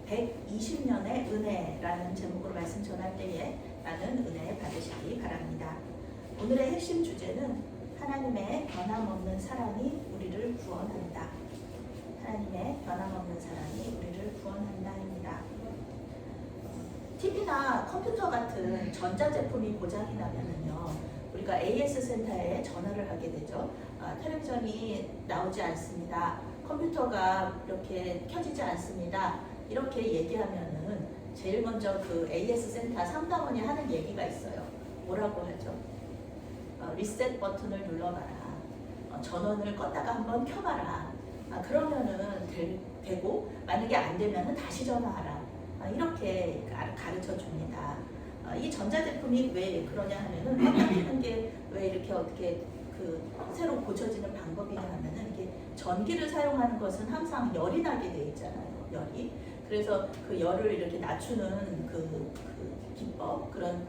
120년의 은혜라는 제목으로 말씀 전할 때에 많은 은혜 받으시기 바랍니다. 오늘의 핵심 주제는 하나님의 변함없는 사랑이 우리를 구원한다. 하나님의 변함없는 사랑이 우리를 구원한다입니다. TV나 컴퓨터 같은 전자제품이 고장이 나면은요, 우리가 AS 센터에 전화를 하게 되죠. 텔레비전이 나오지 않습니다. 컴퓨터가 이렇게 켜지지 않습니다. 이렇게 얘기하면은 제일 먼저 그 AS 센터 상담원이 하는 얘기가 있어요. 뭐라고 하죠? 리셋 버튼을 눌러봐라. 전원을 껐다가 한번 켜봐라. 그러면은 되고 만약에 안 되면은 다시 전화하라. 이렇게 가르쳐 줍니다. 이 전자제품이 왜 그러냐 하면은 바뀌는 게 왜 이렇게 어떻게 새로 고쳐지는 방법이냐 하면은 이게 전기를 사용하는 것은 항상 열이 나게 돼 있잖아요. 열이. 그래서 그 열을 이렇게 낮추는 그 기법 그런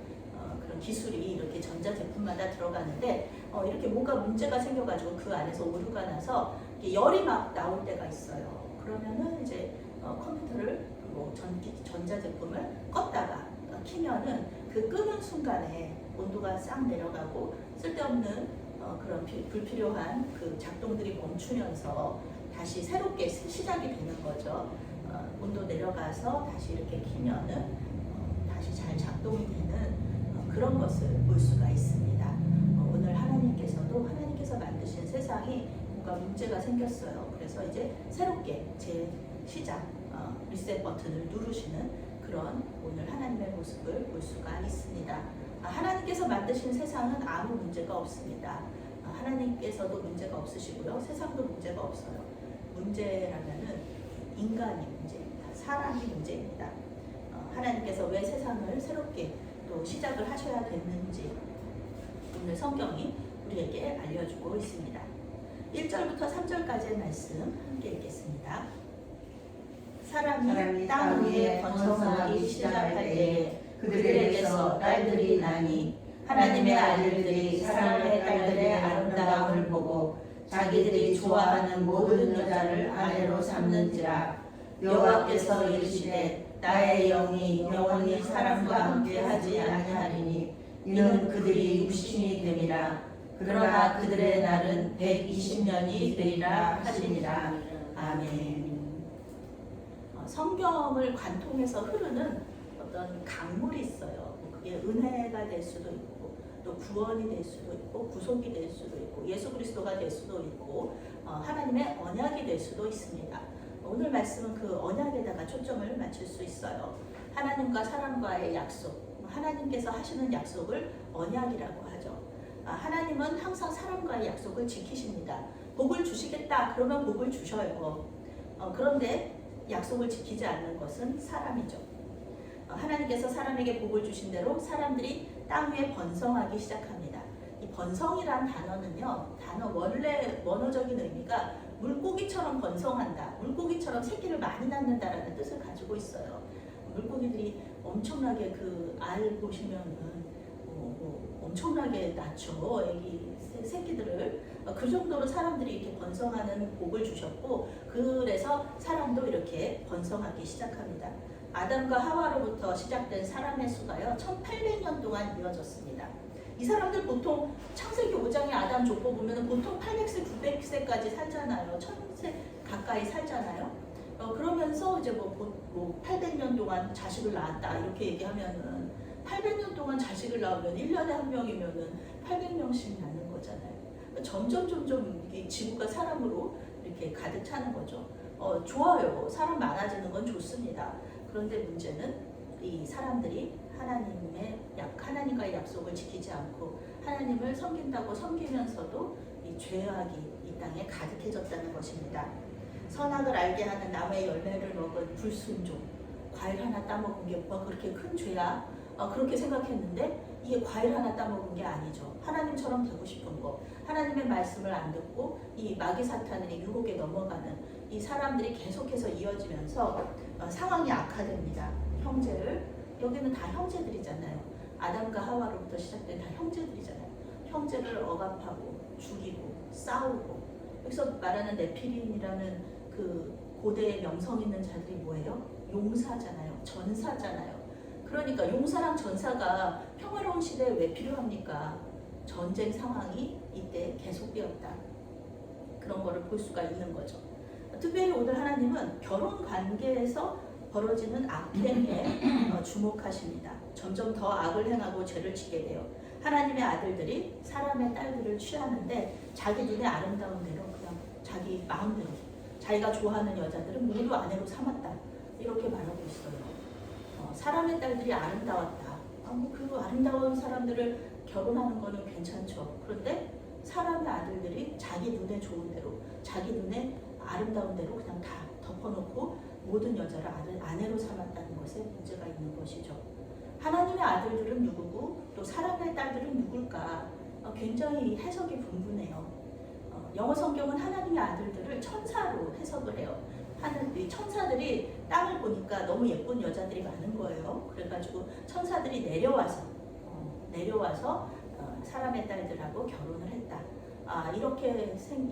기술이 이렇게 전자제품마다 들어가는데 이렇게 뭔가 문제가 생겨가지고 그 안에서 오류가 나서 열이 막 나올 때가 있어요. 그러면은 이제 컴퓨터를 전자제품을 껐다가 키면은 그 끄는 순간에 온도가 싹 내려가고 쓸데없는 그런 불필요한 그 작동들이 멈추면서 다시 새롭게 시작이 되는 거죠. 온도 내려가서 다시 이렇게 키면은 다시 잘 작동이 되는 그런 것을 볼 수가 있습니다. 오늘 하나님께서 만드신 세상이 뭔가 문제가 생겼어요. 그래서 이제 새롭게 재시작 리셋 버튼을 누르시는 그런 오늘 하나님의 모습을 볼 수가 있습니다. 하나님께서 만드신 세상은 아무 문제가 없습니다. 하나님께서도 문제가 없으시고요. 세상도 문제가 없어요. 문제라면은 인간이 문제입니다. 사람이 문제입니다. 하나님께서 왜 세상을 새롭게 또 시작을 하셔야 됐는지 오늘 성경이 우리에게 알려주고 있습니다. 1절부터 3절까지의 말씀 함께 읽겠습니다. 사람이 땅 위에 번성하기 시작할 때에 그들에게서 딸들이 나니 하나님의 아들들이 사람의 딸들의 아름다움을 보고 자기들이 좋아하는 모든 여자를 아내로 삼는지라. 여호와께서 이르시되 나의 영이 영원히 사람과 함께 하지 아니하리니 이는 그들이 육신이 됨이라. 그러나 그들의 날은 120년이 되리라 하시니라. 아멘. 성경을 관통해서 흐르는 어떤 강물이 있어요. 그게 은혜가 될 수도 있고 또 구원이 될 수도 있고 구속이 될 수도 있고 예수 그리스도가 될 수도 있고 하나님의 언약이 될 수도 있습니다. 오늘 말씀은 그 언약에다가 초점을 맞출 수 있어요. 하나님과 사람과의 약속, 하나님께서 하시는 약속을 언약이라고 하죠. 하나님은 항상 사람과의 약속을 지키십니다. 복을 주시겠다 그러면 복을 주셔요. 그런데 약속을 지키지 않는 것은 사람이죠. 하나님께서 사람에게 복을 주신 대로 사람들이 땅 위에 번성하기 시작합니다. 이 번성이란 단어는요, 원래 원어적인 의미가 물고기처럼 번성한다, 물고기처럼 새끼를 많이 낳는다라는 뜻을 가지고 있어요. 물고기들이 엄청나게 그 알 보시면은 엄청나게 낳죠. 애기 새끼들을. 그 정도로 사람들이 이렇게 번성하는 복을 주셨고, 그래서 사람도 이렇게 번성하기 시작합니다. 아담과 하와로부터 시작된 사람의 수가요 1800년 동안 이어졌습니다. 이 사람들 보통 창세기 5장의 아담 족보 보면 보통 800세, 900세까지 살잖아요. 1000세 가까이 살잖아요. 그러면서 이제 800년 동안 자식을 낳았다 이렇게 얘기하면은 800년 동안 자식을 낳으면 1년에 한 명이면은 800명씩 낳는 거잖아요. 점점 이 지구가 사람으로 이렇게 가득 차는 거죠. 좋아요. 사람 많아지는 건 좋습니다. 그런데 문제는 이 사람들이 하나님과의 약속을 지키지 않고 하나님을 섬긴다고 섬기면서도 이 죄악이 이 땅에 가득해졌다는 것입니다. 선악을 알게 하는 나무의 열매를 먹은 불순종, 과일 하나 따먹은 게 뭐가 그렇게 큰 죄야? 그렇게 생각했는데 이게 과일 하나 따먹은 게 아니죠. 하나님처럼 되고 싶은 거, 하나님의 말씀을 안 듣고 이 마귀 사탄의 유혹에 넘어가는 이 사람들이 계속해서 이어지면서 상황이 악화됩니다. 여기는 다 형제들이잖아요. 아담과 하와로부터 시작된 다 형제들이잖아요. 형제를 억압하고 죽이고 싸우고, 여기서 말하는 네피림이라는 그 고대의 명성 있는 자들이 뭐예요? 용사잖아요. 전사잖아요. 그러니까 용사랑 전사가 평화로운 시대에 왜 필요합니까? 전쟁 상황이 이때 계속되었다. 그런 거를 볼 수가 있는 거죠. 특별히 오늘 하나님은 결혼 관계에서 벌어지는 악행에 주목하십니다. 점점 더 악을 행하고 죄를 짓게 돼요. 하나님의 아들들이 사람의 딸들을 취하는데 자기 눈에 아름다운 대로 그냥 자기 마음대로 자기가 좋아하는 여자들은 모두 아내로 삼았다. 이렇게 말하고 있어요. 사람의 딸들이 아름다웠다. 그 아름다운 사람들을 결혼하는 거는 괜찮죠. 그런데 사람의 아들들이 자기 눈에 좋은 대로 자기 눈에 아름다운 대로 그냥 다 덮어놓고 모든 여자를 아내로 삼았다는 것에 문제가 있는 것이죠. 하나님의 아들들은 누구고 또 사람의 딸들은 누굴까? 굉장히 해석이 분분해요. 영어 성경은 하나님의 아들들을 천사로 해석을 해요. 이 천사들이 땅을 보니까 너무 예쁜 여자들이 많은 거예요. 그래가지고 천사들이 내려와서 사람의 딸들하고 결혼을 했다.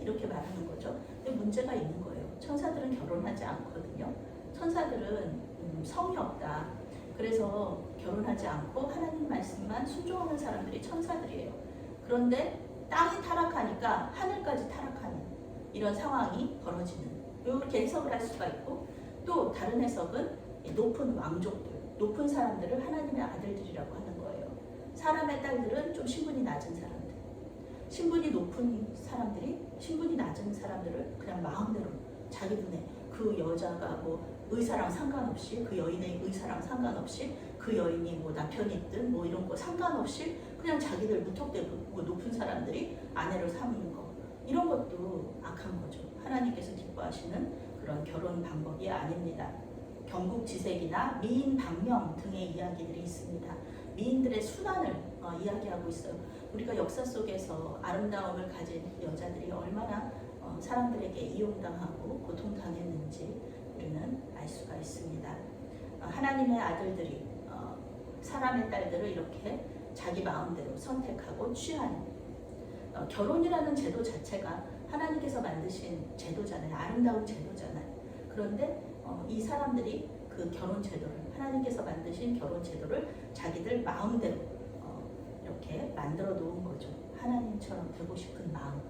이렇게 말하는 거죠. 근데 문제가 있는 거예요. 천사들은 결혼하지 않거든요. 천사들은 성이 없다. 그래서 결혼하지 않고 하나님 말씀만 순종하는 사람들이 천사들이에요. 그런데 땅이 타락하니까 하늘까지 타락하는 이런 상황이 벌어지는 이렇게 해석을 할 수가 있고 또 다른 해석은 높은 왕족들, 높은 사람들을 하나님의 아들들이라고 하는 거예요. 사람의 딸들은 좀 신분이 낮은 사람들, 신분이 높은 사람들이 신분이 낮은 사람들을 그냥 마음대로 자기 눈에 그 여자가 뭐 의사랑 상관없이 그 여인의 의사랑 상관없이 그 여인이 뭐 남편이 있든 뭐 이런 거 상관없이 그냥 자기들 무턱대고 높은 사람들이 아내를 삼는 거 이런 것도 악한 거죠. 하나님께서 기뻐하시는 그런 결혼 방법이 아닙니다. 경국지색이나 미인 방명 등의 이야기들이 있습니다. 미인들의 순환을 이야기하고 있어요. 우리가 역사 속에서 아름다움을 가진 여자들이 얼마나 사람들에게 이용당하고 고통당했는지 우리는 알 수가 있습니다. 하나님의 아들들이 사람의 딸들을 이렇게 자기 마음대로 선택하고 취하는 결혼이라는 제도 자체가 하나님께서 만드신 제도잖아요. 아름다운 제도잖아요. 그런데 이 사람들이 그 결혼 제도를 하나님께서 만드신 결혼 제도를 자기들 마음대로 이렇게 만들어 놓은 거죠. 하나님처럼 되고 싶은 마음,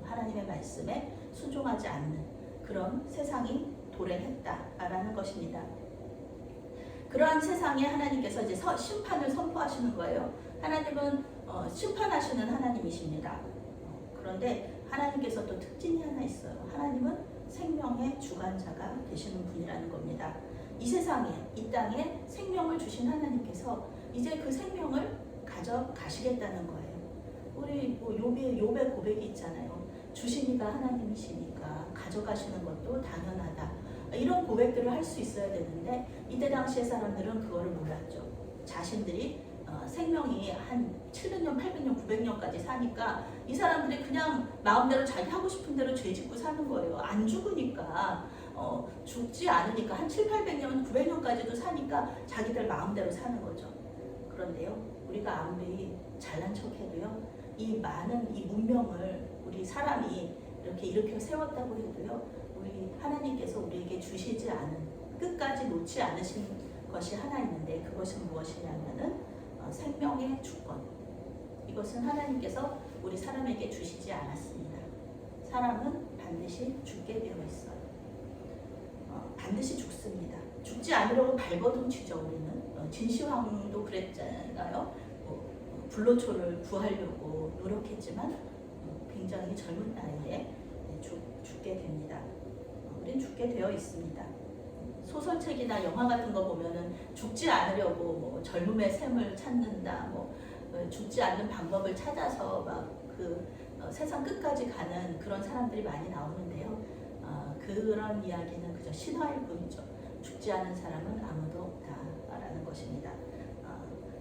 하나님의 말씀에 순종하지 않는 그런 세상이 도래했다라는 것입니다. 그러한 세상에 하나님께서 이제 심판을 선포하시는 거예요. 하나님은 심판하시는 하나님이십니다. 그런데 하나님께서 또 특징이 하나 있어요. 하나님은 생명의 주관자가 되시는 분이라는 겁니다. 이 세상에, 이 땅에 생명을 주신 하나님께서 이제 그 생명을 가져가시겠다는 거예요. 우리 뭐 욥의 고백이 있잖아요. 주시니가 하나님이시니까 가져가시는 것도 당연하다. 이런 고백들을 할 수 있어야 되는데 이때 당시의 사람들은 그거를 몰랐죠. 자신들이 생명이 한 700년, 800년, 900년까지 사니까 이 사람들이 그냥 마음대로 자기 하고 싶은 대로 죄 짓고 사는 거예요. 안 죽으니까 죽지 않으니까 한 7, 800년, 900년까지도 사니까 자기들 마음대로 사는 거죠. 그런데요, 우리가 아무리 잘난 척해도요, 이 많은 이 문명을 우리 사람이 이렇게 일으켜 세웠다고 해도요, 우리 하나님께서 우리에게 주시지 않은 끝까지 놓지 않으신 것이 하나 있는데 그것은 무엇이냐면은 생명의 주권. 이것은 하나님께서 우리 사람에게 주시지 않았습니다. 사람은 반드시 죽게 되어 있어요. 반드시 죽습니다. 죽지 않으려고 발버둥치죠. 우리는 진시황도 그랬잖아요. 불로초를 구하려고 노력했지만 굉장히 젊은 나이에 죽게 됩니다. 우린 죽게 되어 있습니다. 소설책이나 영화 같은 거 보면은 죽지 않으려고 뭐 젊음의 샘을 찾는다, 뭐 죽지 않는 방법을 찾아서 막 그 세상 끝까지 가는 그런 사람들이 많이 나오는데요. 그런 이야기는 그저 신화일 뿐이죠. 죽지 않은 사람은 아무도 없다라는 것입니다.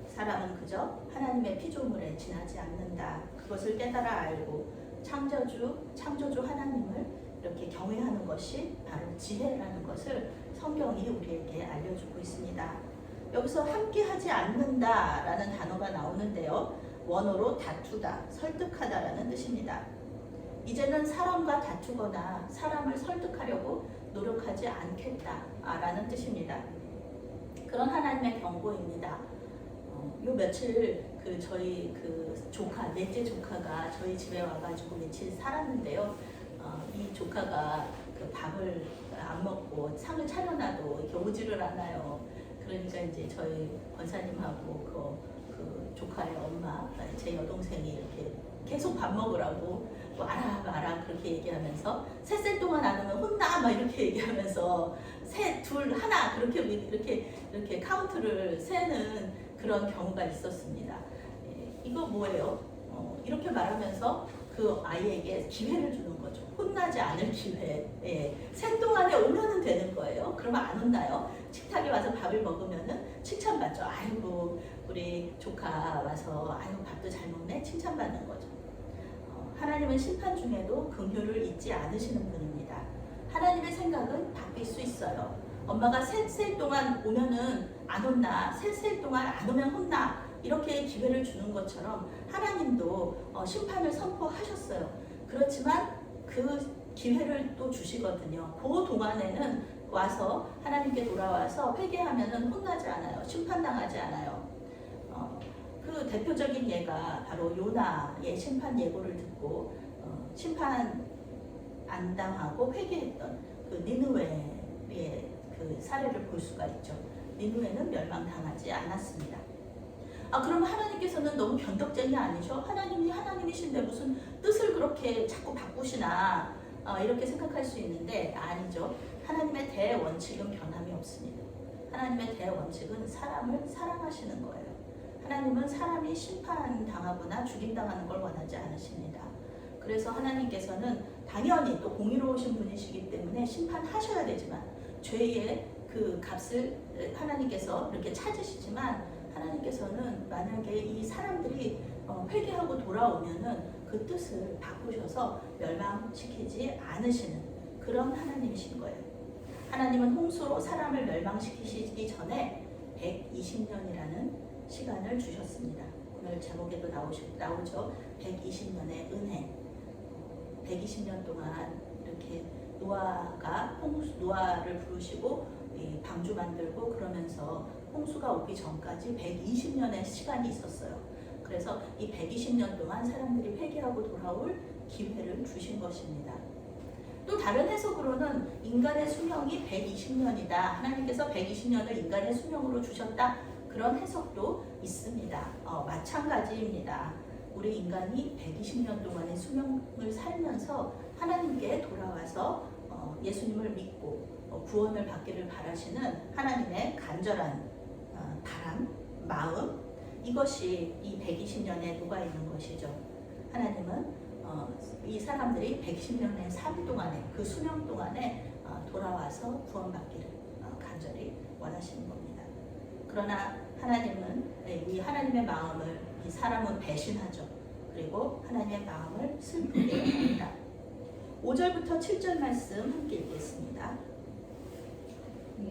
사람은 그저 하나님의 피조물에 지나지 않는다. 그것을 깨달아 알고 창조주 하나님을 이렇게 경외하는 것이 바로 지혜라는 것을 성경이 우리에게 알려주고 있습니다. 여기서 함께하지 않는다라는 단어가 나오는데요. 원어로 다투다, 설득하다라는 뜻입니다. 이제는 사람과 다투거나 사람을 설득하려고 노력하지 않겠다. 라는 뜻입니다. 그런 하나님의 경고입니다. 요 며칠 저희 조카, 넷째 조카가 저희 집에 와가지고 며칠 살았는데요. 이 조카가 밥을 안 먹고 상을 차려놔도 이렇게 오지를 않아요. 그러니까 이제 저희 권사님하고 그 조카의 엄마, 제 여동생이 이렇게 계속 밥 먹으라고 마라 그렇게 얘기하면서 셋 동안 안 오면 혼나 막 이렇게 얘기하면서 셋, 둘, 하나 이렇게 카운트를 세는 그런 경우가 있었습니다. 이거 뭐예요? 이렇게 말하면서 그 아이에게 기회를 주는 거죠. 혼나지 않을 기회. 셋 동안에 오면은 되는 거예요. 그러면 안 혼나요. 식탁에 와서 밥을 먹으면은 칭찬받죠. 아이고 우리 조카 와서 아이고 밥도 잘 먹네 칭찬받는 거죠. 하나님은 심판 중에도 긍휼을 잊지 않으시는 분입니다. 하나님의 생각은 바뀔 수 있어요. 엄마가 셋 동안 오면은 안 혼나, 셋 동안 안 오면 혼나 이렇게 기회를 주는 것처럼 하나님도 심판을 선포하셨어요. 그렇지만 그 기회를 또 주시거든요. 그 동안에는 와서 하나님께 돌아와서 회개하면은 혼나지 않아요. 심판당하지 않아요. 그 대표적인 예가 바로 요나의 심판 예고를 듣고 심판 안 당하고 회개했던 그 니느웨의 그 사례를 볼 수가 있죠. 니느웨는 멸망당하지 않았습니다. 그럼 하나님께서는 너무 변덕쟁이 아니죠? 하나님이 하나님이신데 무슨 뜻을 그렇게 자꾸 바꾸시나 이렇게 생각할 수 있는데 아니죠. 하나님의 대원칙은 변함이 없습니다. 하나님의 대원칙은 사람을 사랑하시는 거예요. 하나님은 사람이 심판당하거나 죽임당하는 걸 원하지 않으십니다. 그래서 하나님께서는 당연히 또 공의로우신 분이시기 때문에 심판하셔야 되지만 죄의 그 값을 하나님께서 이렇게 찾으시지만 하나님께서는 만약에 이 사람들이 회개하고 돌아오면은 그 뜻을 바꾸셔서 멸망시키지 않으시는 그런 하나님이신 거예요. 하나님은 홍수로 사람을 멸망시키시기 전에 120년이라는 시간을 주셨습니다. 오늘 제목에도 나오죠. 120년의 은혜. 120년 동안 이렇게 노아를 부르시고 방주 만들고 그러면서 홍수가 오기 전까지 120년의 시간이 있었어요. 그래서 이 120년 동안 사람들이 회개하고 돌아올 기회를 주신 것입니다. 또 다른 해석으로는 인간의 수명이 120년이다. 하나님께서 120년을 인간의 수명으로 주셨다. 그런 해석도 있습니다. 마찬가지입니다. 우리 인간이 120년 동안의 수명을 살면서 하나님께 돌아와서 예수님을 믿고 구원을 받기를 바라시는 하나님의 간절한 바람, 마음 이것이 이 120년에 녹아있는 것이죠. 하나님은 이 사람들이 110년의 삶 동안에 그 수명 동안에 돌아와서 구원받기를 간절히 원하시는 겁니다. 그러나 하나님은 이 하나님의 마음을 이 사람은 배신하죠. 그리고 하나님의 마음을 슬프게 합니다. 5절부터 7절 말씀 함께 읽겠습니다.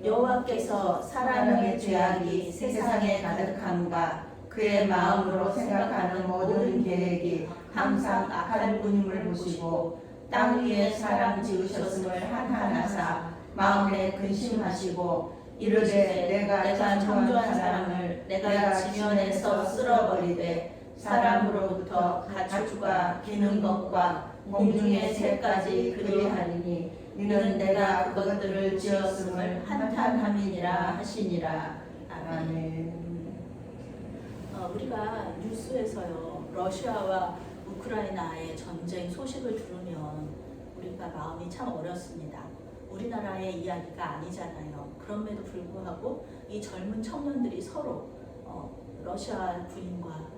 여호와께서 사람의 죄악이 세상에 가득함과 그의 마음으로 생각하는 모든 계획이 항상 악한 분임을 보시고 땅 위에 사람 지으셨음을 한탄하사 마음에 근심하시고 이르되 내가 창조한 사람을 내가 지면에서 쓸어버리되 사람으로부터 가축과 기는 것과 공중의 새까지 그리하리니 이는 내가 그것들을 지었음을 한탄함이니라 하시니라. 아멘. 우리가 뉴스에서요 러시아와 우크라이나의 전쟁 소식을 들으면 우리가 마음이 참 어렵습니다. 우리나라의 이야기가 아니잖아요. 그럼에도 불구하고 이 젊은 청년들이 서로 러시아 군인과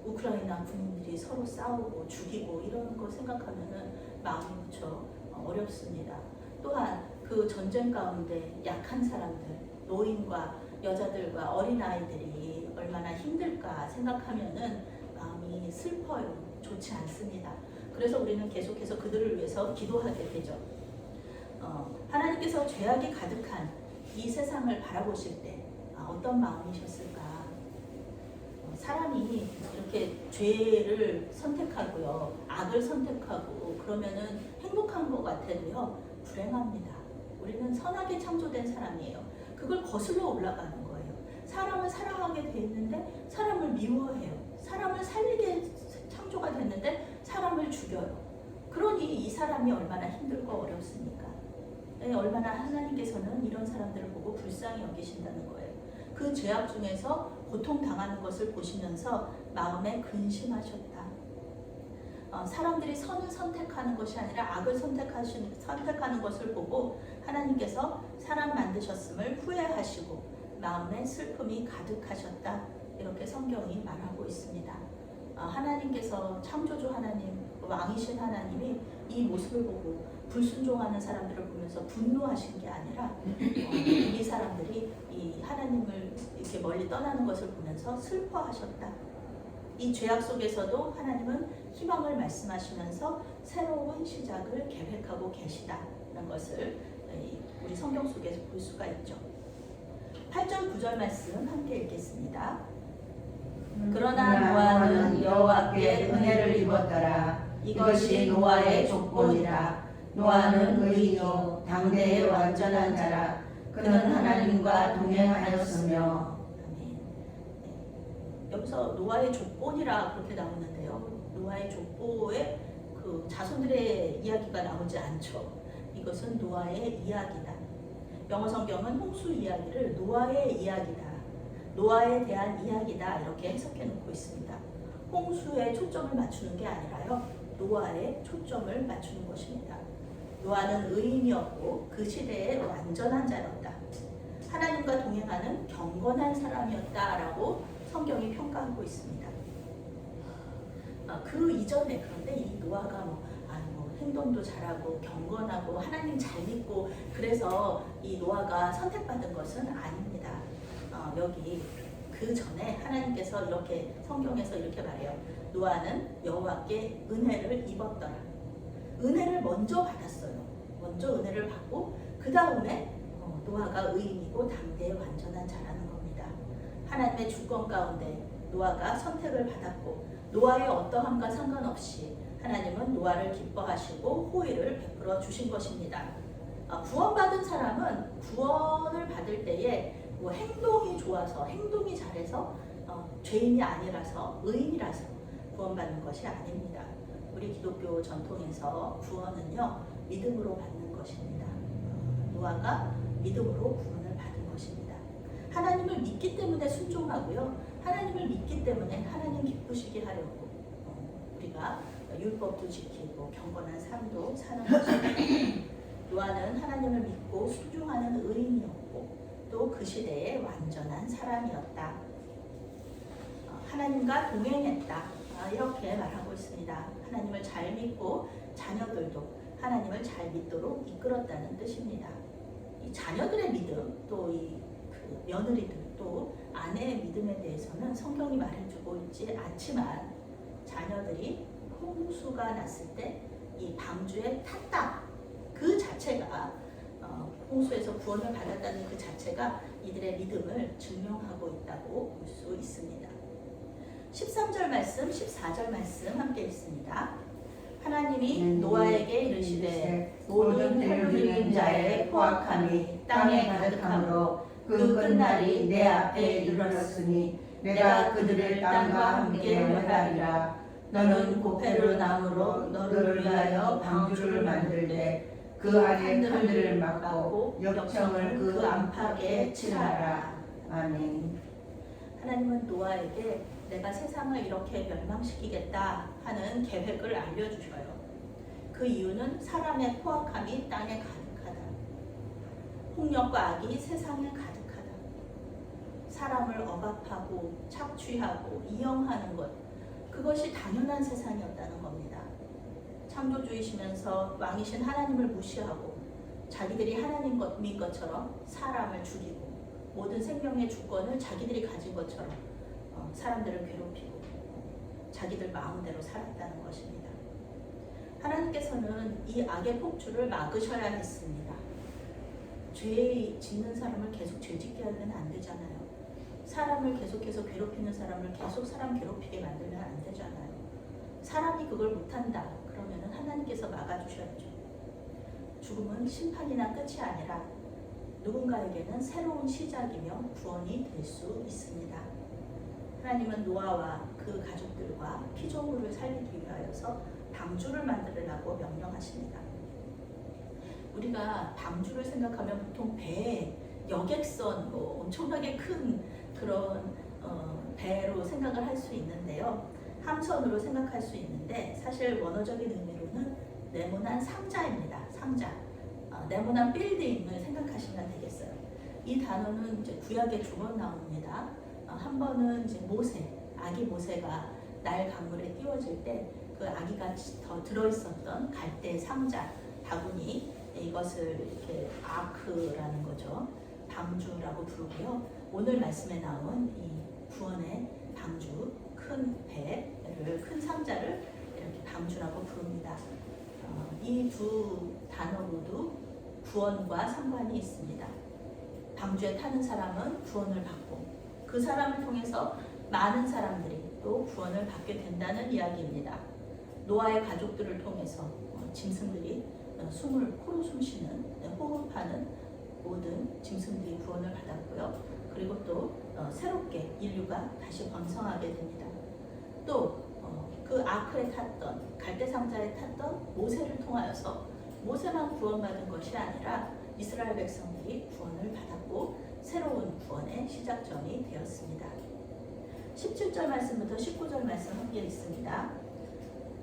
우크라이나 군인들이 서로 싸우고 죽이고 이런 거 생각하면은 마음이 무척 어렵습니다. 또한 그 전쟁 가운데 약한 사람들, 노인과 여자들과 어린아이들이 얼마나 힘들까 생각하면은 마음이 슬퍼요. 좋지 않습니다. 그래서 우리는 계속해서 그들을 위해서 기도하게 되죠. 하나님께서 죄악이 가득한 이 세상을 바라보실 때 어떤 마음이셨을까? 사람이 이렇게 죄를 선택하고요, 악을 선택하고 그러면은 행복한 것 같아도요, 불행합니다. 우리는 선하게 창조된 사람이에요. 그걸 거슬러 올라가는 거예요. 사람을 사랑하게 돼 있는데 사람을 미워해요. 사람을 살리게 창조가 됐는데 사람을 죽여요. 그러니 이 사람이 얼마나 힘들고 어렵습니까? 네, 얼마나 하나님께서는 이런 사람들을 보고 불쌍히 여기신다는 거예요. 그 죄악 중에서 고통당하는 것을 보시면서 마음에 근심하셨다. 사람들이 선을 선택하는 것이 아니라 악을 선택하는 것을 보고 하나님께서 사람 만드셨음을 후회하시고 마음에 슬픔이 가득하셨다. 이렇게 성경이 말하고 있습니다. 하나님께서 창조주 하나님, 왕이신 하나님이 이 모습을 보고 불순종하는 사람들을 보면서 분노하신 게 아니라 이 사람들이 이 하나님을 이렇게 멀리 떠나는 것을 보면서 슬퍼하셨다. 이 죄악 속에서도 하나님은 희망을 말씀하시면서 새로운 시작을 계획하고 계시다는 것을 우리 성경 속에서 볼 수가 있죠. 8절 9절 말씀 함께 읽겠습니다. 그러나 노아는 여호와께 은혜를 입었더라. 이것이 노아의 조건이라. 노아는 의인이요 당대의 완전한 자라. 그는 하나님과 동행하였으며. 여기서 노아의 족보이라 그렇게 나오는데요. 노아의 족보에 그 자손들의 이야기가 나오지 않죠. 이것은 노아의 이야기다. 영어 성경은 홍수 이야기를 노아의 이야기다, 노아에 대한 이야기다 이렇게 해석해 놓고 있습니다. 홍수에 초점을 맞추는 게 아니라요, 노아에 초점을 맞추는 것입니다. 노아는 의인이었고 그 시대의 완전한 자였다. 하나님과 동행하는 경건한 사람이었다라고 성경이 평가하고 있습니다. 그 이전에 그런데 이 노아가 행동도 잘하고 경건하고 하나님 잘 믿고 그래서 이 노아가 선택받은 것은 아닙니다. 여기 그 전에 하나님께서 이렇게 성경에서 이렇게 말해요. 노아는 여호와께 은혜를 입었더라. 은혜를 먼저 받았어요. 먼저 은혜를 받고 그 다음에 노아가 의인이고 당대의 완전한 자라는 겁니다. 하나님의 주권 가운데 노아가 선택을 받았고 노아의 어떠함과 상관없이 하나님은 노아를 기뻐하시고 호의를 베풀어 주신 것입니다. 구원받은 사람은 구원을 받을 때에 행동이 좋아서 행동이 잘해서 죄인이 아니라서 의인이라서 구원받는 것이 아닙니다. 우리 기독교 전통에서 구원은요 믿음으로 받는 것입니다. 노아가 믿음으로 구원을 받은 것입니다. 하나님을 믿기 때문에 순종하고요. 하나님을 믿기 때문에 하나님 기쁘시게 하려고 우리가 율법도 지키고 경건한 삶도 사는 것입니다. 노아는 하나님을 믿고 순종하는 의인이었고 또 그 시대의 완전한 사람이었다. 하나님과 동행했다. 이렇게 말하고 있습니다. 하나님을 잘 믿고 자녀들도 하나님을 잘 믿도록 이끌었다는 뜻입니다. 이 자녀들의 믿음, 또 이 며느리들, 또 아내의 믿음에 대해서는 성경이 말해주고 있지 않지만 자녀들이 홍수가 났을 때 이 방주에 탔다. 그 자체가 홍수에서 구원을 받았다는 그 자체가 이들의 믿음을 증명하고 있다고 볼 수 있습니다. 13절 말씀, 14절 말씀 함께 읽습니다. 하나님이 노아에게 이르시되 모든 혈육인 자의 포악함이 땅에 가득함으로 그 끝날이 내 앞에 이르렀으니 내가 그들을 땅과 함께 멸하리라. 너는 고페르 나무로 너를 위하여 방주를 만들되 그 안에 칸들을 막고 역청을 그 안팎에 칠하라. 아멘. 하나님은 노아에게 내가 세상을 이렇게 멸망시키겠다 하는 계획을 알려주셔요. 그 이유는 사람의 포악함이 땅에 가득하다. 폭력과 악이 세상에 가득하다. 사람을 억압하고 착취하고 이용하는 것, 그것이 당연한 세상이었다는 겁니다. 창조주이시면서 왕이신 하나님을 무시하고 자기들이 하나님인 것처럼 사람을 죽이고 모든 생명의 주권을 자기들이 가진 것처럼 사람들을 괴롭히고 자기들 마음대로 살았다는 것입니다. 하나님께서는 이 악의 폭주를 막으셔야 했습니다. 죄 짓는 사람을 계속 죄 짓게 하면 안 되잖아요. 사람을 계속해서 괴롭히는 사람을 계속 사람 괴롭히게 만들면 안 되잖아요. 사람이 그걸 못한다 그러면 하나님께서 막아주셔야죠. 죽음은 심판이나 끝이 아니라 누군가에게는 새로운 시작이며 구원이 될 수 있습니다. 하나님은 노아와 그 가족들과 피조물을 살리기 위하여서 방주를 만들으라고 명령하십니다. 우리가 방주를 생각하면 보통 배, 여객선, 엄청나게 큰 그런 배로 생각을 할 수 있는데요. 함선으로 생각할 수 있는데 사실 원어적인 의미로는 네모난 상자입니다. 상자. 네모난 빌딩을 생각하시면 되겠어요. 이 단어는 이제 구약에 2번 나옵니다. 한 번은 이제 모세, 아기 모세가 나일 강물에 띄워질 때 그 아기가 더 들어있었던 갈대 상자 바구니, 이것을 이렇게 아크라는 거죠. 방주라고 부르고요. 오늘 말씀에 나온 이 구원의 방주, 큰 배를, 큰 상자를 이렇게 방주라고 부릅니다. 이 두 단어 모두 구원과 상관이 있습니다. 방주에 타는 사람은 구원을 받고 그 사람을 통해서 많은 사람들이 또 구원을 받게 된다는 이야기입니다. 노아의 가족들을 통해서 짐승들이 코로 숨쉬는, 호흡하는 모든 짐승들이 구원을 받았고요. 그리고 또 새롭게 인류가 다시 번성하게 됩니다. 또 그 아크에 탔던, 갈대상자에 탔던 모세를 통하여서 모세만 구원받은 것이 아니라 이스라엘 백성들이 구원을 받았고 새로운 구원의 시작점이 되었습니다. 17절 말씀부터 19절 말씀 함께 있습니다.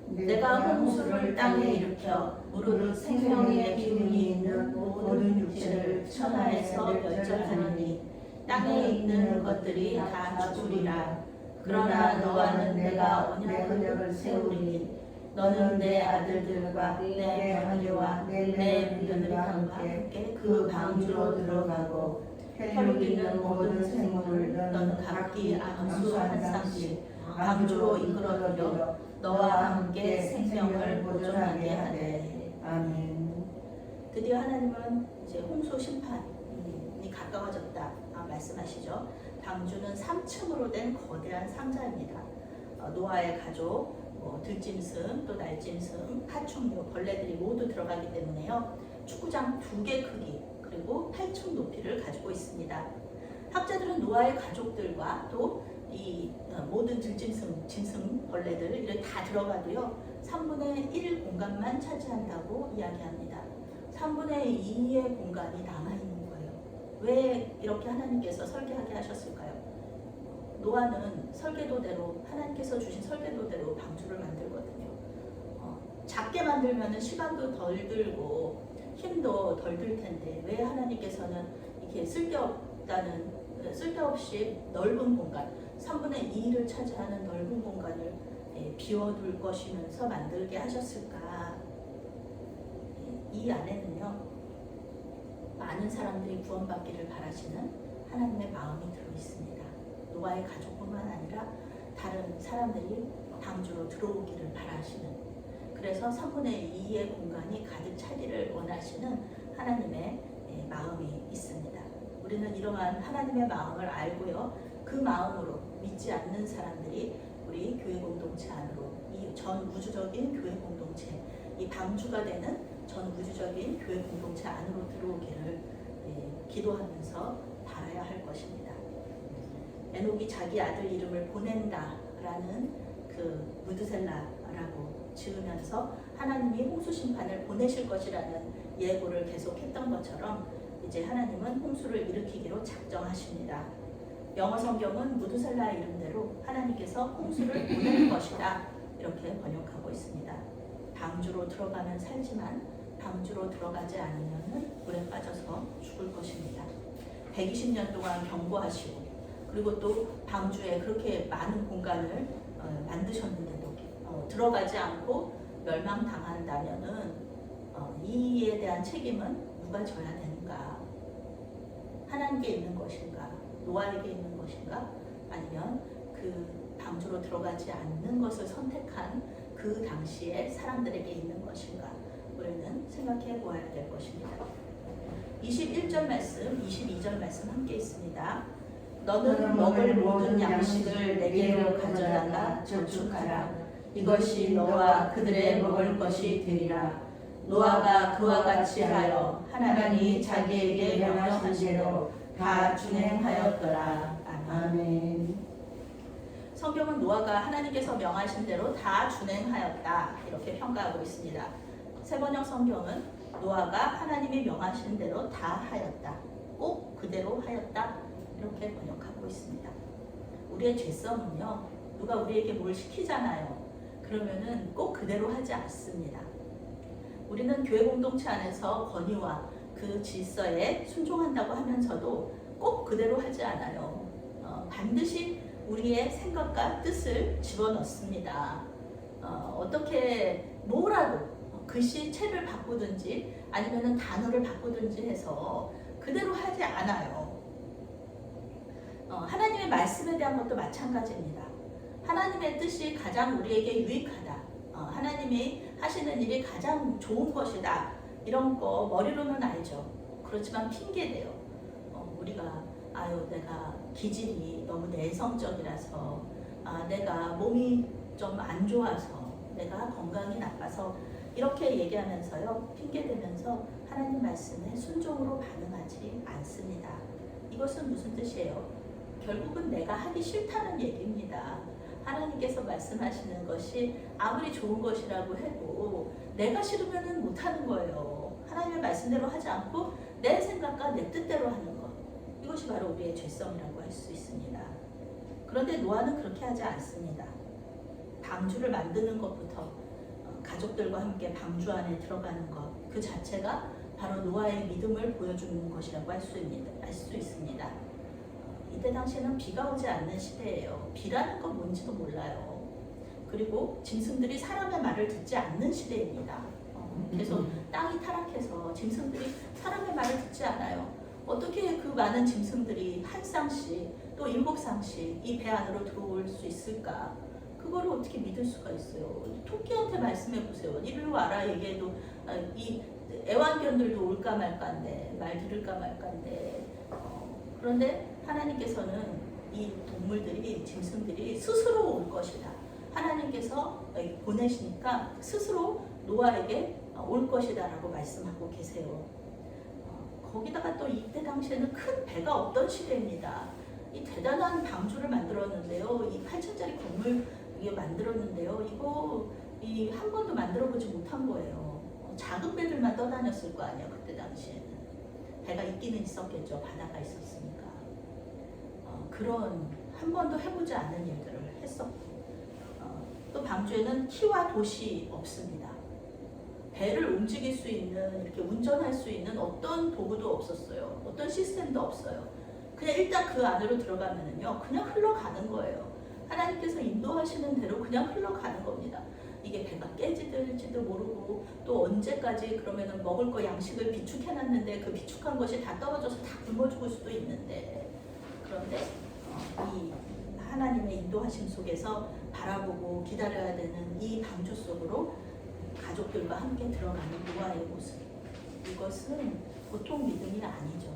내가 홍수를 땅에 일으켜 무릇 생명의 기운이 있는 모든 육체를 천하에서 멸절하느니 땅에 있는 것들이 다 죽으리라. 그러나 너와는 내가 언약을 세우리니 너는 내 아들들과 내 며느리와 내 며느리와 함께 그 방주로 들어가고 혈육 있는 모든 생물을 너는 각기 암수 한 쌍씩 방주로 이끌어들여 너와 함께 생명을 보존하게 하되. 아멘. 드디어 하나님은 이제 홍수 심판이 가까워졌다 말씀하시죠. 방주는 3층으로 된 거대한 상자입니다. 노아의 가족, 들짐승, 또 날짐승, 파충류, 벌레들이 모두 들어가기 때문에요. 축구장 2개 크기 그리고 8층 높이를 가지고 있습니다. 학자들은 노아의 가족들과 또 이 모든 들짐승, 짐승, 벌레들 다 들어가도요 3분의 1 공간만 차지한다고 이야기합니다. 3분의 2의 공간이 남아있는 거예요. 왜 이렇게 하나님께서 설계하게 하셨을까요? 노아는 설계도대로, 하나님께서 주신 설계도대로 방주를 만들거든요. 작게 만들면 시간도 덜 들고 힘도 덜 들 텐데 왜 하나님께서는 이렇게 쓸데없이 넓은 공간, 3분의 2를 차지하는 넓은 공간을 비워둘 것이면서 만들게 하셨을까? 이 안에는요 많은 사람들이 구원받기를 바라시는 하나님의 마음이 들어있습니다. 노아의 가족뿐만 아니라 다른 사람들이 방주로 들어오기를 바라시는, 그래서 3분의 2의 공간이 가득 차기를 원하시는 하나님의 마음이 있습니다. 우리는 이러한 하나님의 마음을 알고요 그 마음으로 믿지 않는 사람들이 우리 교회 공동체 안으로, 이 전 우주적인 교회 공동체, 이 방주가 되는 전 우주적인 교회 공동체 안으로 들어오기를 기도하면서 바라야 할 것입니다. 에녹이 자기 아들 이름을 보낸다라는 그 무드셀라라고 지으면서 하나님이 홍수 심판을 보내실 것이라는 예고를 계속했던 것처럼 이제 하나님은 홍수를 일으키기로 작정하십니다. 영어 성경은 무드셀라 이름대로 하나님께서 홍수를 보낼 것이다 이렇게 번역하고 있습니다. 방주로 들어가면 살지만 방주로 들어가지 않으면 물에 빠져서 죽을 것입니다. 120년 동안 경고하시고 그리고 또 방주에 그렇게 많은 공간을 만드셨는데도 들어가지 않고 멸망당한다면은 이에 대한 책임은 누가 져야 되는가? 하나님께 있는 것인가? 노아에게 있는 것인가? 아니면 그 방주로 들어가지 않는 것을 선택한 그 당시에 사람들에게 있는 것인가? 우리는 생각해 보아야 될 것입니다. 21절 말씀, 22절 말씀 함께 있습니다. 너는 먹을 모든 양식을 내게로 가져다가 저축하라. 이것이 너와 그들의 먹을 것이 되리라. 노아가 그와 같이 하여 하나님이 자기에게 명하신 대로 다 준행하였더라. 아멘. 성경은 노아가 하나님께서 명하신 대로 다 준행하였다 이렇게 평가하고 있습니다. 세번역 성경은 노아가 하나님이 명하신 대로 다 하였다, 꼭 그대로 하였다 이렇게 번역하고 있습니다. 우리의 죄성은요, 누가 우리에게 뭘 시키잖아요. 그러면은 꼭 그대로 하지 않습니다. 우리는 교회 공동체 안에서 권위와 그 질서에 순종한다고 하면서도 꼭 그대로 하지 않아요. 반드시 우리의 생각과 뜻을 집어넣습니다. 어떻게 뭐라도 글씨체를 바꾸든지 아니면 단어를 바꾸든지 해서 그대로 하지 않아요. 하나님의 말씀에 대한 것도 마찬가지입니다. 하나님의 뜻이 가장 우리에게 유익하다. 하나님이 하시는 일이 가장 좋은 것이다. 이런 거 머리로는 알죠. 그렇지만 핑계대요. 우리가 내가 기질이 너무 내성적이라서, 내가 몸이 좀 안 좋아서, 내가 건강이 나빠서 이렇게 얘기하면서요, 핑계대면서 하나님 말씀에 순종으로 반응하지 않습니다. 이것은 무슨 뜻이에요? 결국은 내가 하기 싫다는 얘기입니다. 하나님께서 말씀하시는 것이 아무리 좋은 것이라고 해도 내가 싫으면 못하는 거예요. 하나님의 말씀대로 하지 않고 내 생각과 내 뜻대로 하는 것. 이것이 바로 우리의 죄성이라고 할 수 있습니다. 그런데 노아는 그렇게 하지 않습니다. 방주를 만드는 것부터 가족들과 함께 방주 안에 들어가는 것, 그 자체가 바로 노아의 믿음을 보여주는 것이라고 할 수 있습니다. 이때 당시에는 비가 오지 않는 시대예요. 비라는 건 뭔지도 몰라요. 그리고 짐승들이 사람의 말을 듣지 않는 시대입니다. 그래서 땅이 타락해서 짐승들이 사람의 말을 듣지 않아요. 어떻게 그 많은 짐승들이 한 쌍씩 또 7쌍씩 이 배 안으로 들어올 수 있을까? 그거를 어떻게 믿을 수가 있어요? 토끼한테 말씀해 보세요. 이리로 와라 얘기해도 이 애완견들도 올까 말까인데, 말 들을까 말까인데, 그런데 하나님께서는 이 동물들이, 짐승들이 스스로 올 것이다. 하나님께서 보내시니까 스스로 노아에게 올 것이다 라고 말씀하고 계세요. 거기다가 또 이때 당시에는 큰 배가 없던 시대입니다. 이 대단한 방주를 만들었는데요. 이 8층짜리 건물 만들었는데요. 이거 한 번도 만들어보지 못한 거예요. 작은 배들만 떠다녔을 거 아니에요. 그때 당시에는. 배가 있기는 있었겠죠. 바다가 있었으니까. 그런 한 번도 해보지 않은 일들을 했었고, 또 방주에는 키와 돛이 없습니다. 배를 움직일 수 있는, 이렇게 운전할 수 있는 어떤 도구도 없었어요. 어떤 시스템도 없어요. 그냥 일단 그 안으로 들어가면은요, 그냥 흘러가는 거예요. 하나님께서 인도하시는 대로 그냥 흘러가는 겁니다. 이게 배가 깨지들지도 모르고, 또 언제까지 그러면은 먹을 거 양식을 비축해놨는데 그 비축한 것이 다 떨어져서 다 굶어 죽을 수도 있는데, 그런데 이 하나님의 인도하심 속에서 바라보고 기다려야 되는 이 방주 속으로 가족들과 함께 들어가는 노아의 모습, 이것은 보통 믿음이 아니죠.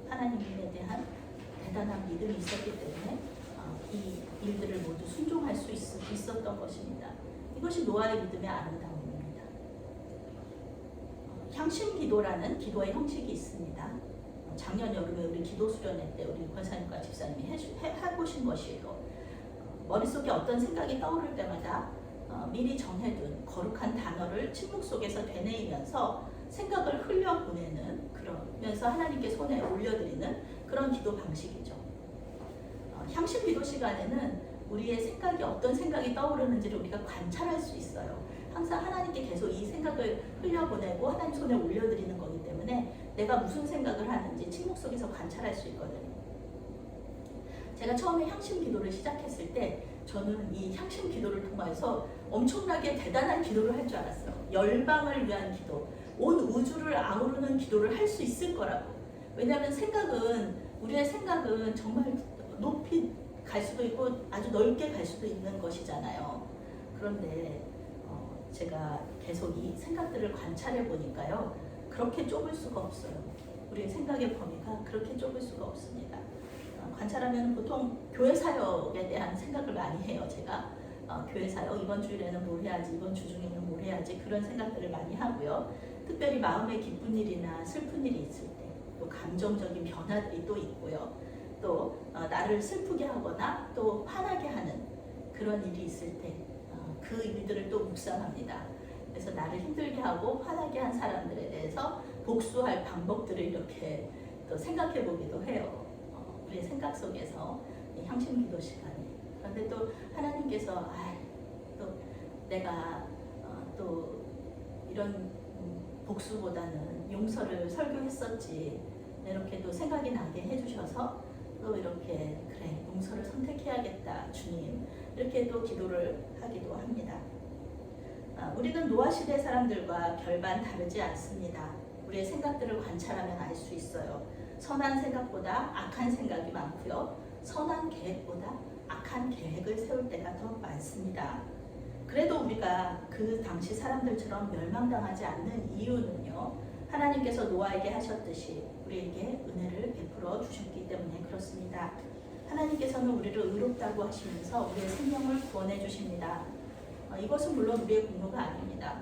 하나님에 대한 대단한 믿음이 있었기 때문에 이 일들을 모두 순종할 수 있었던 것입니다. 이것이 노아의 믿음의 아름다움입니다. 향심기도라는 기도의 형식이 있습니다. 작년 여름에 우리 기도 수련회 때 우리 권사님과 집사님이 해보신 것이에요. 머릿속에 어떤 생각이 떠오를 때마다 미리 정해둔 거룩한 단어를 침묵 속에서 되뇌이면서 생각을 흘려보내는, 그러면서 하나님께 손에 올려드리는 그런 기도 방식이죠. 향심 기도 시간에는 우리의 생각이 어떤 생각이 떠오르는지를 우리가 관찰할 수 있어요. 항상 하나님께 계속 이 생각을 흘려보내고 하나님 손에 올려드리는 거기 때문에 내가 무슨 생각을 하는지 침묵 속에서 관찰할 수 있거든요. 제가 처음에 향심 기도를 시작했을 때 저는 이 향심 기도를 통해서 엄청나게 대단한 기도를 할 줄 알았어요. 열방을 위한 기도, 온 우주를 아우르는 기도를 할 수 있을 거라고. 왜냐하면 우리의 생각은 정말 높이 갈 수도 있고 아주 넓게 갈 수도 있는 것이잖아요. 그런데 제가 계속 이 생각들을 관찰해 보니까요, 그렇게 좁을 수가 없어요. 우리의 생각의 범위가 그렇게 좁을 수가 없습니다. 관찰하면 보통 교회 사역에 대한 생각을 많이 해요. 제가 교회 사역 이번 주일에는 뭘 해야지, 이번 주 중에는 뭘 해야지 그런 생각들을 많이 하고요. 특별히 마음에 기쁜 일이나 슬픈 일이 있을 때, 또 감정적인 변화들이 또 있고요. 또 나를 슬프게 하거나 또 화나게 하는 그런 일이 있을 때 그 일들을 또 묵상합니다. 그래서 나를 힘들게 하고 화나게 한 사람들에 대해서 복수할 방법들을 이렇게 또 생각해 보기도 해요. 우리의 생각 속에서 향신 기도 시간에. 그런데 또 하나님께서 또 내가 또 이런 복수보다는 용서를 설교했었지, 이렇게 또 생각이 나게 해주셔서 또 이렇게 그래 용서를 선택해야겠다 주님, 이렇게 또 기도를 하기도 합니다. 우리는 노아 시대 사람들과 별반 다르지 않습니다. 우리의 생각들을 관찰하면 알 수 있어요. 선한 생각보다 악한 생각이 많고요. 선한 계획보다 악한 계획을 세울 때가 더 많습니다. 그래도 우리가 그 당시 사람들처럼 멸망당하지 않는 이유는요, 하나님께서 노아에게 하셨듯이 우리에게 은혜를 베풀어 주셨기 때문에 그렇습니다. 하나님께서는 우리를 의롭다고 하시면서 우리의 생명을 구원해 주십니다. 이것은 물론 우리의 공로가 아닙니다.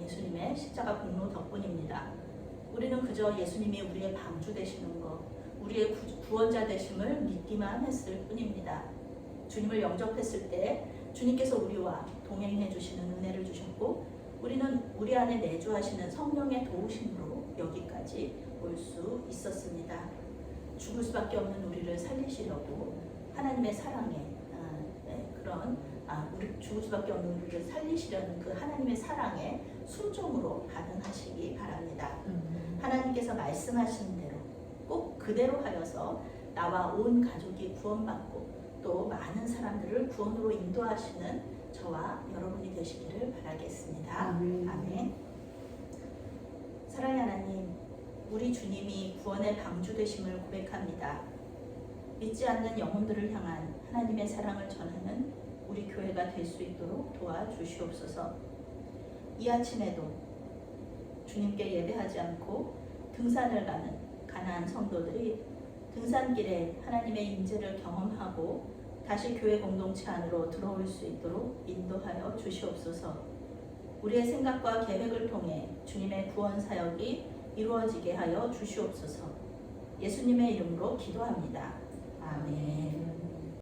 예수님의 십자가 공로 덕분입니다. 우리는 그저 예수님이 우리의 방주 되시는 것, 우리의 구원자 되심을 믿기만 했을 뿐입니다. 주님을 영접했을 때 주님께서 우리와 동행해 주시는 은혜를 주셨고, 우리는 우리 안에 내주하시는 성령의 도우심으로 여기까지 올 수 있었습니다. 죽을 수밖에 없는 우리를 살리시려고 하나님의 사랑에 우리 죽을 수밖에 없는 우리를 살리시려는 그 하나님의 사랑에 순종으로 반응하시기 바랍니다. 하나님께서 말씀하신 대로 꼭 그대로 하여서 나와 온 가족이 구원받고 또 많은 사람들을 구원으로 인도하시는 저와 여러분이 되시기를 바라겠습니다. 아멘. 사랑의 하나님, 우리 주님이 구원의 방주 되심을 고백합니다. 믿지 않는 영혼들을 향한 하나님의 사랑을 전하는 우리 교회가 될 수 있도록 도와주시옵소서. 이 아침에도 주님께 예배하지 않고 등산을 가는 가나안 성도들이 등산길에 하나님의 임재를 경험하고 다시 교회 공동체 안으로 들어올 수 있도록 인도하여 주시옵소서. 우리의 생각과 계획을 통해 주님의 구원 사역이 이루어지게 하여 주시옵소서. 예수님의 이름으로 기도합니다. 아멘.